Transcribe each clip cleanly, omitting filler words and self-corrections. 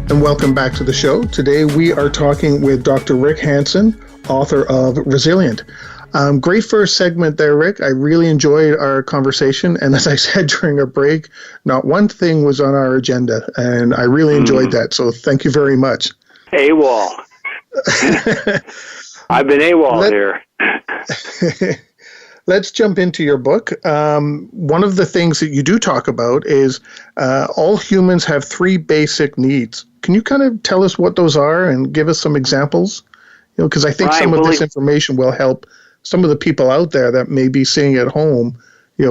and welcome back to the show. Today we are talking with Dr. Rick Hanson, author of Resilient. Great first segment there, Rick. I really enjoyed our conversation, and as I said during our break, not one thing was on our agenda, and I really enjoyed that, so thank you very much. AWOL. I've been AWOL here. Let's jump into your book. One of the things that you do talk about is all humans have three basic needs. Can you kind of tell us what those are and give us some examples? Because I think some of this information will help some of the people out there that may be sitting at home,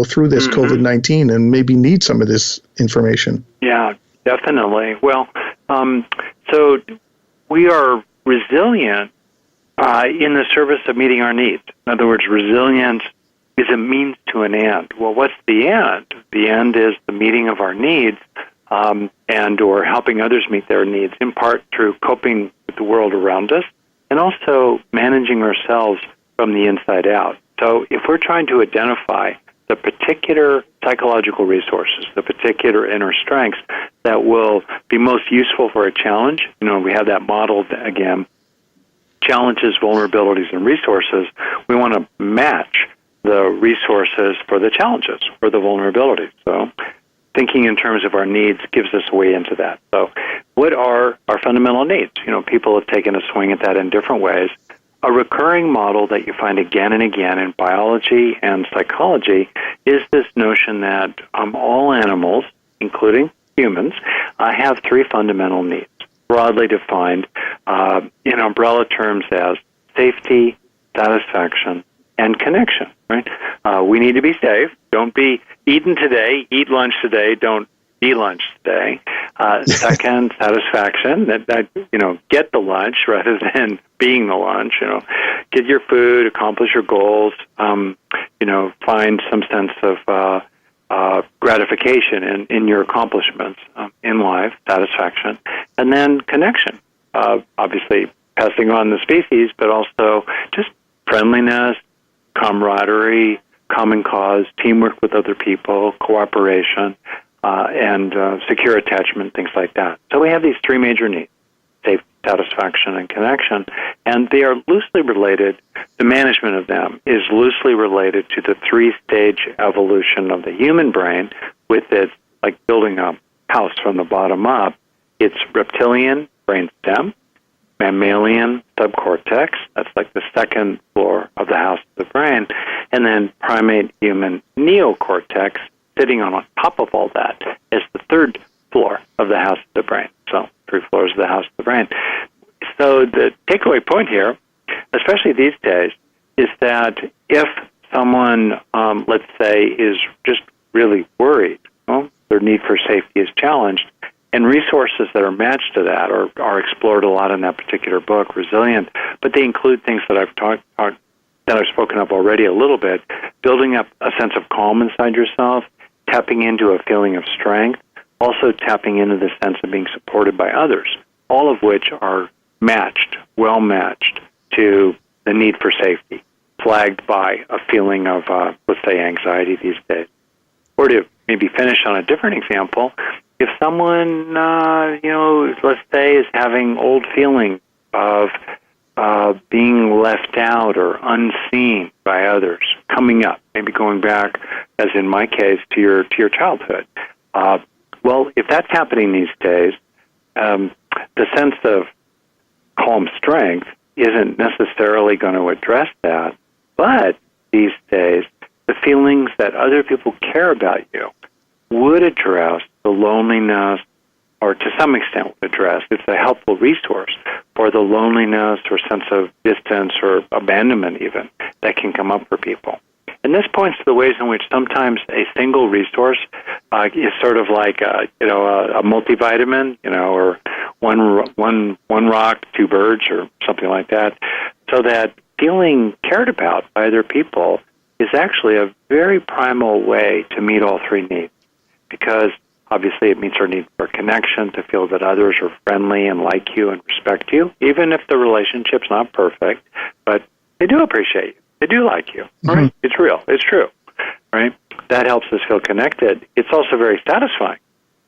through this COVID-19 and maybe need some of this information. Yeah, definitely. Well, so we are resilient in the service of meeting our needs. In other words, resilience is a means to an end. Well, what's the end? The end is the meeting of our needs and or helping others meet their needs, in part through coping with the world around us and also managing ourselves from the inside out. So if we're trying to identify the particular psychological resources, the particular inner strengths that will be most useful for a challenge, we have that modeled again, challenges, vulnerabilities, and resources, we want to match the resources for the challenges, for the vulnerabilities. So thinking in terms of our needs gives us a way into that. So what are our fundamental needs? People have taken a swing at that in different ways. A recurring model that you find again and again in biology and psychology is this notion that all animals, including humans, have three fundamental needs, broadly defined in umbrella terms as safety, satisfaction, and connection. Right? We need to be safe. Don't be eaten today. Eat lunch today. Don't eat lunch today. Second, satisfaction. That get the lunch rather than being the lunch. Get your food, accomplish your goals. Find some sense of gratification in your accomplishments in life. Satisfaction, and then connection. Obviously, passing on the species, but also just friendliness, camaraderie, common cause, teamwork with other people, cooperation, and secure attachment, things like that. So we have these three major needs, safety, satisfaction, and connection, and they are loosely related. The management of them is loosely related to the three-stage evolution of the human brain, with its, like building a house from the bottom up, its reptilian brainstem, mammalian subcortex, that's like the second floor of the house of the brain, and then primate human neocortex sitting on top of all that is the third floor of the house of the brain. So 3 floors of the house of the brain. So the takeaway point here, especially these days, is that if someone, let's say, is just really worried, their need for safety is challenged, and resources that are matched to that are explored a lot in that particular book, Resilient, but they include things that I've spoken of already a little bit, building up a sense of calm inside yourself, tapping into a feeling of strength, also tapping into the sense of being supported by others, all of which are matched, well matched to the need for safety, flagged by a feeling of, let's say, anxiety these days. Or to maybe finish on a different example, if someone, let's say, is having old feelings of being left out or unseen by others, coming up, maybe going back, as in my case, to your childhood. Well, if that's happening these days, the sense of calm strength isn't necessarily going to address that, but these days, the feelings that other people care about you would address the loneliness, or to some extent would address. It's a helpful resource for the loneliness or sense of distance or abandonment even that can come up for people. And this points to the ways in which sometimes a single resource is sort of like a multivitamin, or one rock, two birds, or something like that, so that feeling cared about by other people is actually a very primal way to meet all three needs, because obviously it meets our need for connection, to feel that others are friendly and like you and respect you, even if the relationship's not perfect, but they do appreciate you. They do like you, right? Mm-hmm. It's real. It's true, right? That helps us feel connected. It's also very satisfying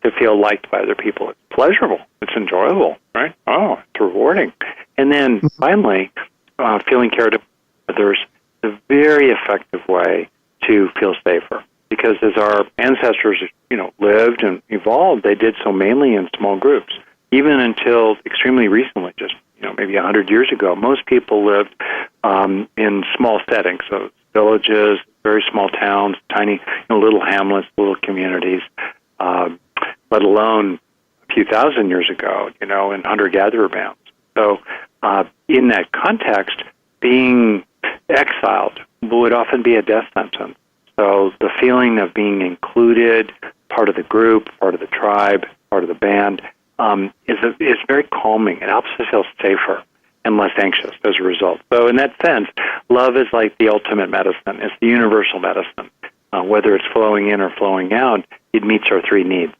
to feel liked by other people. It's pleasurable. It's enjoyable, right? Oh, it's rewarding. And then finally, feeling cared about by others is a very effective way to feel safer. Because as our ancestors, lived and evolved, they did so mainly in small groups. Even until extremely recently, just maybe 100 years ago, most people lived in small settings, so villages, very small towns, tiny little hamlets, little communities, let alone a few thousand years ago, in hunter-gatherer bands. So in that context, being exiled would often be a death sentence. So the feeling of being included, part of the group, part of the tribe, part of the band, is very calming. It helps us feel safer and less anxious as a result. So in that sense, love is like the ultimate medicine. It's the universal medicine. Whether it's flowing in or flowing out, it meets our three needs.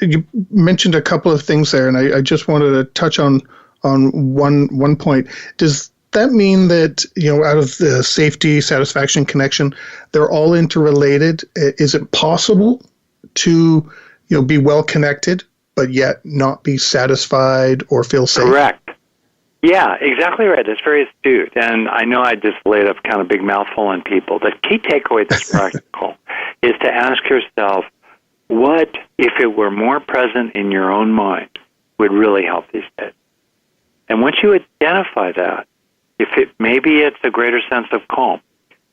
You mentioned a couple of things there, and I just wanted to touch on one point. Does that mean that, out of the safety, satisfaction, connection, they're all interrelated? Is it possible to, be well connected, but yet not be satisfied or feel safe? Correct. Yeah, exactly right. That's very astute. And I know I just laid a kind of big mouthful on people. The key takeaway that's practical is to ask yourself, what, if it were more present in your own mind, would really help these days? And once you identify that, maybe it's a greater sense of calm.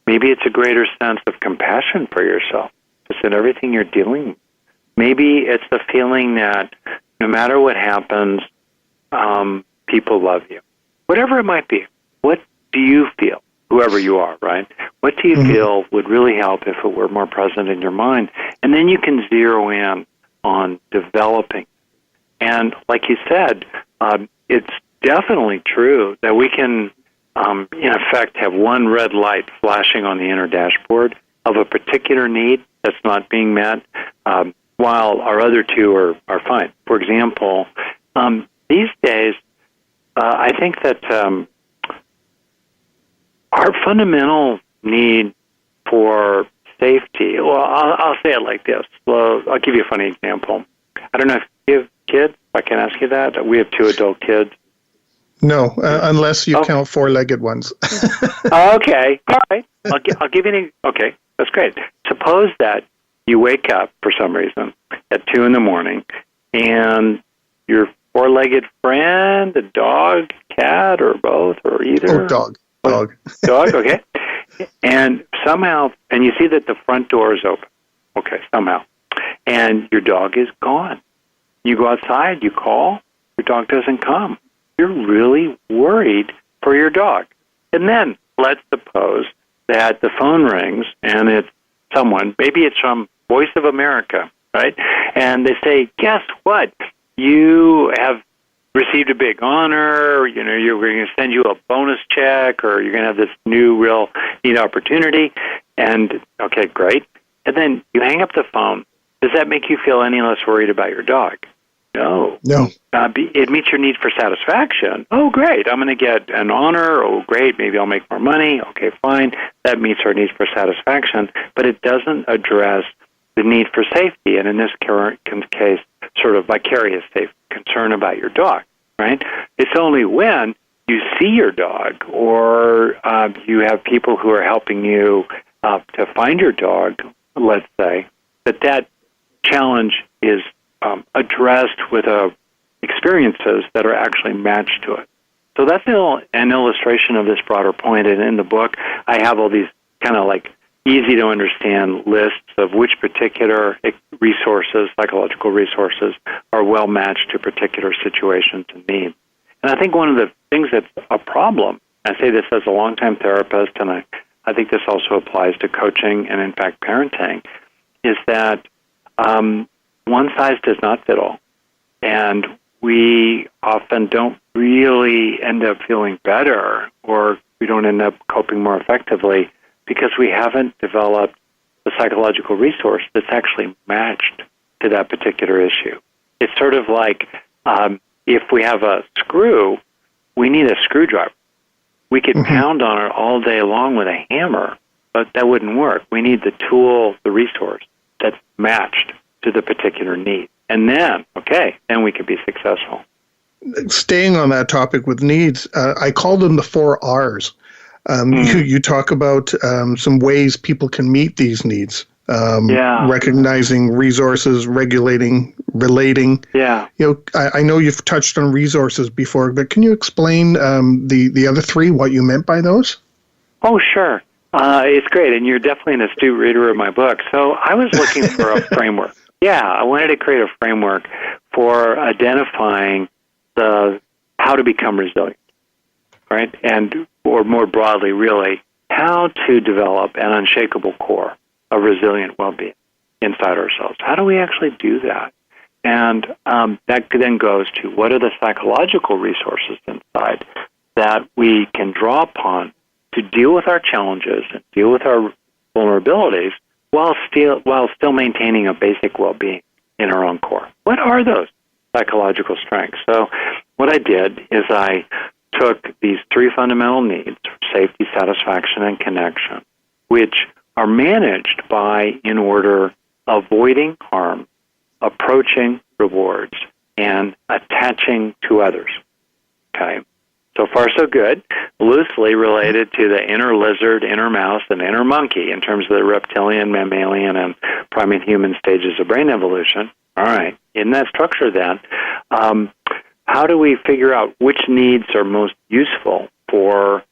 Maybe it's a greater sense of compassion for yourself, just in everything you're dealing with. Maybe it's the feeling that no matter what happens, people love you. Whatever it might be, what do you feel, whoever you are, right? What do you feel would really help if it were more present in your mind? And then you can zero in on developing. And like you said, it's definitely true that we can, in effect, have one red light flashing on the inner dashboard of a particular need that's not being met, while our other two are fine. For example, these days, I think that our fundamental need for safety, well, I'll say it like this. Well, I'll give you a funny example. I don't know if you have kids. If I can ask you that. We have 2 adult kids. No, unless you count 4-legged ones. Okay, all right. I'll give you okay, that's great. Suppose that you wake up for some reason at 2 a.m. and your 4-legged friend, a dog, cat, or both, or either. Oh, dog. Dog, okay. And somehow, and you see that the front door is open. Okay, somehow. And your dog is gone. You go outside, you call, your dog doesn't come. You're really worried for your dog. And then let's suppose that the phone rings and it's someone, maybe it's from Voice of America, right? And they say, guess what? You have received a big honor, you're going to send you a bonus check, or you're going to have this new real neat opportunity. And, okay, great. And then you hang up the phone. Does that make you feel any less worried about your dog? No. It meets your need for satisfaction. Oh, great. I'm going to get an honor. Oh, great. Maybe I'll make more money. Okay, fine. That meets our need for satisfaction. But it doesn't address the need for safety. And in this case, sort of vicarious safety, concern about your dog, right? It's only when you see your dog or you have people who are helping you to find your dog, let's say, that challenge is addressed with experiences that are actually matched to it. So that's an illustration of this broader point. And in the book, I have all these kind of like easy-to-understand lists of which particular resources, psychological resources, are well-matched to particular situations and needs. And I think one of the things that's a problem, I say this as a longtime therapist, and I think this also applies to coaching and, in fact, parenting, is that one size does not fit all. And we often don't really end up feeling better, or we don't end up coping more effectively because we haven't developed a psychological resource that's actually matched to that particular issue. It's sort of like if we have a screw, we need a screwdriver. We could pound on it all day long with a hammer, but that wouldn't work. We need the tool, the resource that's matched to the particular need. And then we can be successful. Staying on that topic with needs, I call them the 4 R's. You talk about some ways people can meet these needs. Recognizing resources, regulating, relating. Yeah. I know you've touched on resources before, but can you explain the other 3, what you meant by those? Oh, sure. It's great, and you're definitely an astute reader of my book. So I was looking for a framework. Yeah, I wanted to create a framework for identifying how to become resilient, right? Or more broadly, really, how to develop an unshakable core of resilient well-being inside ourselves. How do we actually do that? And that then goes to what are the psychological resources inside that we can draw upon to deal with our challenges and deal with our vulnerabilities while still maintaining a basic well-being in our own core. What are those psychological strengths? So what I did is I took these 3 fundamental needs, safety, satisfaction, and connection, which are managed by, in order, avoiding harm, approaching rewards, and attaching to others. Okay? So far, so good. Loosely related to the inner lizard, inner mouse, and inner monkey in terms of the reptilian, mammalian, and primate human stages of brain evolution. All right. In that structure, then, how do we figure out which needs are most useful for,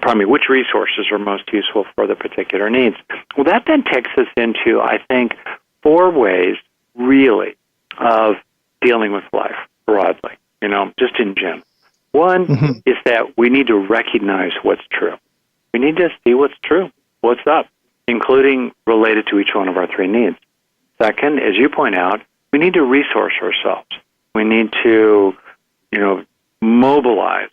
which resources are most useful for the particular needs? Well, that then takes us into, I think, 4 ways, really, of dealing with life broadly, just in general. One is that we need to recognize what's true. We need to see what's true, what's up, including related to each one of our 3 needs. Second, as you point out, we need to resource ourselves. We need to, mobilize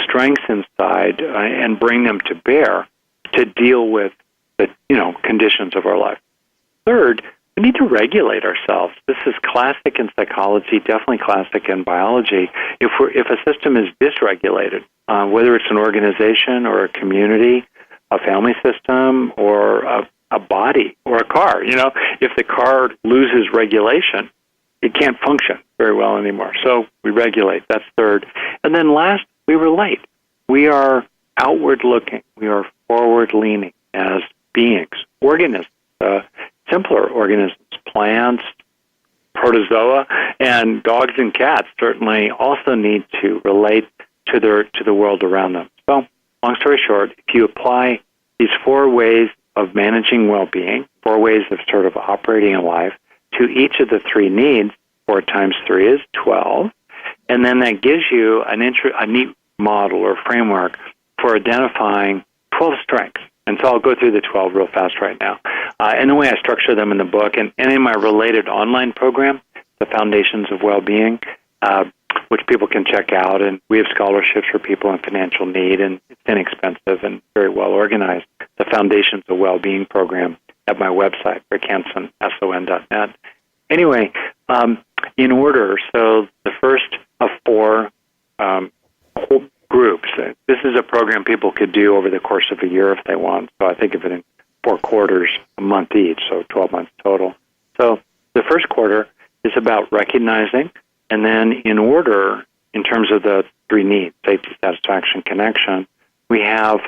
strengths inside and bring them to bear to deal with the, conditions of our life. Third, we need to regulate ourselves. This is classic in psychology, definitely classic in biology. If a system is dysregulated, whether it's an organization or a community, a family system, or a body or a car, if the car loses regulation, it can't function very well anymore. So we regulate. That's third. And then last, we relate. We are outward-looking. We are forward-leaning as beings, organisms, simpler organisms, plants, protozoa, and dogs and cats certainly also need to relate to the world around them. So, long story short, if you apply these 4 ways of managing well-being, 4 ways of sort of operating in life, to each of the 3 needs, 4 times 3 is 12, and then that gives you a neat model or framework for identifying 12 strengths. And so I'll go through the 12 real fast right now. And the way I structure them in the book and in my related online program, The Foundations of Well-Being, which people can check out. And we have scholarships for people in financial need, and it's inexpensive and very well organized. The Foundations of Well-Being program at my website, rickhanson.net. Anyway, in order, so the first of 4 groups. This is a program people could do over the course of a year if they want. So I think of it in 4 quarters, a month each, so 12 months total. So the first quarter is about recognizing, and then in order, in terms of the 3 needs, safety, satisfaction, connection, we have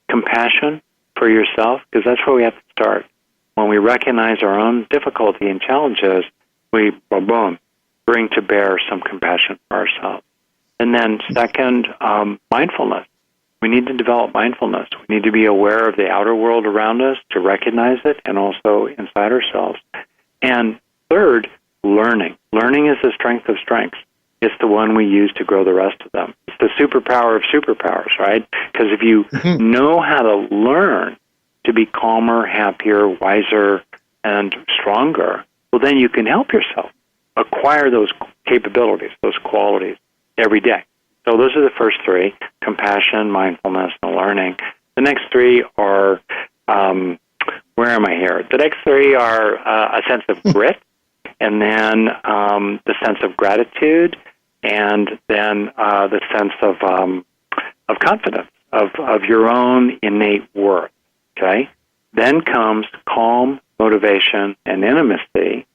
compassion for yourself, because that's where we have to start. When we recognize our own difficulty and challenges, we, bring to bear some compassion for ourselves. And then second, mindfulness. We need to develop mindfulness. We need to be aware of the outer world around us to recognize it, and also inside ourselves. And third, learning. Learning is the strength of strengths. It's the one we use to grow the rest of them. It's the superpower of superpowers, right? Because if you know how to learn to be calmer, happier, wiser, and stronger, well, then you can help yourself acquire those capabilities, those qualities every day. So those are the first 3, compassion, mindfulness, and learning. The next 3 are, where am I here? The next 3 are a sense of grit, and then the sense of gratitude, and then the sense of confidence, of your own innate worth, okay? Then comes calm, motivation, and intimacy.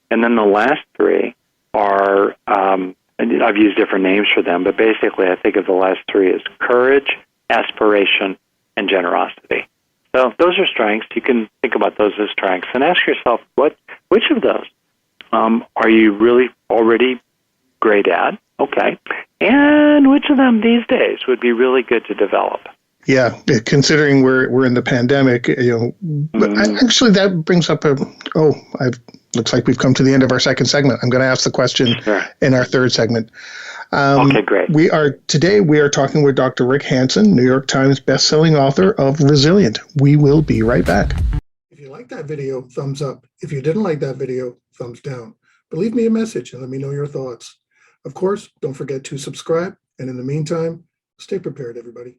And then the last three are, and I've used different names for them, but basically I think of the last three as courage, aspiration, and generosity. So those are strengths. You can think about those as strengths and ask yourself, which of those are you really already great at? Okay. And which of them these days would be really good to develop? Yeah, considering we're in the pandemic, but actually that brings up looks like we've come to the end of our second segment. I'm going to ask the question in our third segment. Okay, great. We are talking with Dr. Rick Hanson, New York Times bestselling author of Resilient. We will be right back. If you like that video, thumbs up. If you didn't like that video, thumbs down. But leave me a message and let me know your thoughts. Of course, don't forget to subscribe. And in the meantime, stay prepared, everybody.